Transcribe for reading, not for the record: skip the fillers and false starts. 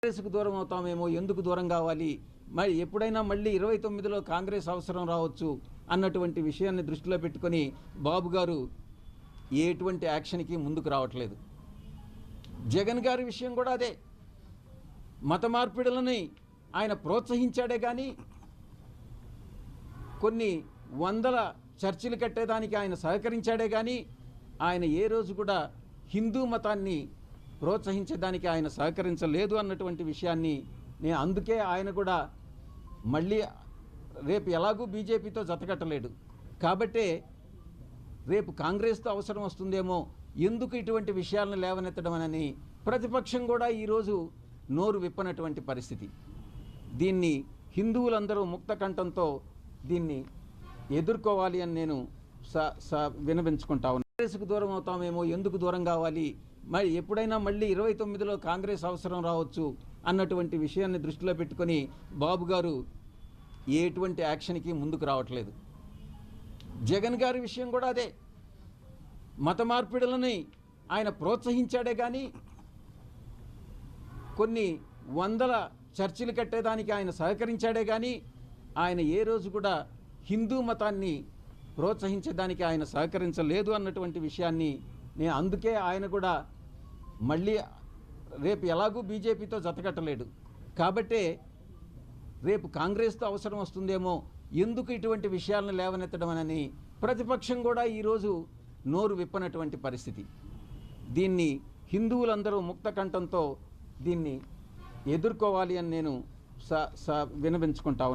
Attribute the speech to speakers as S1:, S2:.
S1: కాంగ్రెస్కు దూరం అవుతామేమో, ఎందుకు దూరం కావాలి, మరి ఎప్పుడైనా మళ్ళీ 29లో కాంగ్రెస్ అవసరం రావచ్చు అన్నటువంటి విషయాన్ని దృష్టిలో పెట్టుకొని బాబు గారు ఎటువంటి యాక్షన్కి ముందుకు రావట్లేదు. జగన్ గారి విషయం కూడా అదే. మత మార్పిడులని ఆయన ప్రోత్సహించాడే కానీ కొన్ని వందల చర్చిలు కట్టేదానికి ఆయన సహకరించాడే కానీ ఆయన ఏ రోజు కూడా హిందూ మతాన్ని ప్రోత్సహించేదానికి ఆయన సహకరించలేదు అన్నటువంటి విషయాన్ని నేను అందుకే ఆయన కూడా మళ్ళీ రేపు ఎలాగూ బీజేపీతో జతకట్టలేడు కాబట్టే రేపు కాంగ్రెస్తో అవసరం వస్తుందేమో, ఎందుకు ఇటువంటి విషయాలను లేవనెత్తడం అని ప్రతిపక్షం కూడా ఈరోజు నోరు విప్పనటువంటి పరిస్థితి. దీన్ని హిందువులందరూ ముక్త కంఠంతో దీన్ని ఎదుర్కోవాలి అని నేను వినవించుకుంటా ఉన్నాను. కాంగ్రెస్కు దూరం అవుతామేమో, ఎందుకు దూరం కావాలి, మరి ఎప్పుడైనా మళ్ళీ 29లో కాంగ్రెస్ అవసరం రావచ్చు అన్నటువంటి విషయాన్ని దృష్టిలో పెట్టుకొని బాబు గారు ఎటువంటి యాక్షన్కి ముందుకు రావట్లేదు. జగన్ గారి విషయం కూడా అదే. మత మార్పిడులని ఆయన ప్రోత్సహించాడే కానీ కొన్ని వందల చర్చిలు కట్టేదానికి ఆయన సహకరించాడే కానీ ఆయన ఏ రోజు కూడా హిందూ మతాన్ని ప్రోత్సహించేదానికి ఆయన సహకరించలేదు అన్నటువంటి విషయాన్ని నేను అందుకే ఆయన కూడా మళ్ళీ రేపు ఎలాగూ బీజేపీతో జతకట్టలేడు కాబట్టే రేపు కాంగ్రెస్తో అవసరం వస్తుందేమో, ఎందుకు ఇటువంటి విషయాలను లేవనెత్తడం అని ప్రతిపక్షం కూడా ఈరోజు నోరు విప్పనటువంటి పరిస్థితి. దీన్ని హిందువులందరూ ముక్త కంఠంతో దీన్ని ఎదుర్కోవాలి అని నేను వినవించుకుంటా ఉన్నాను.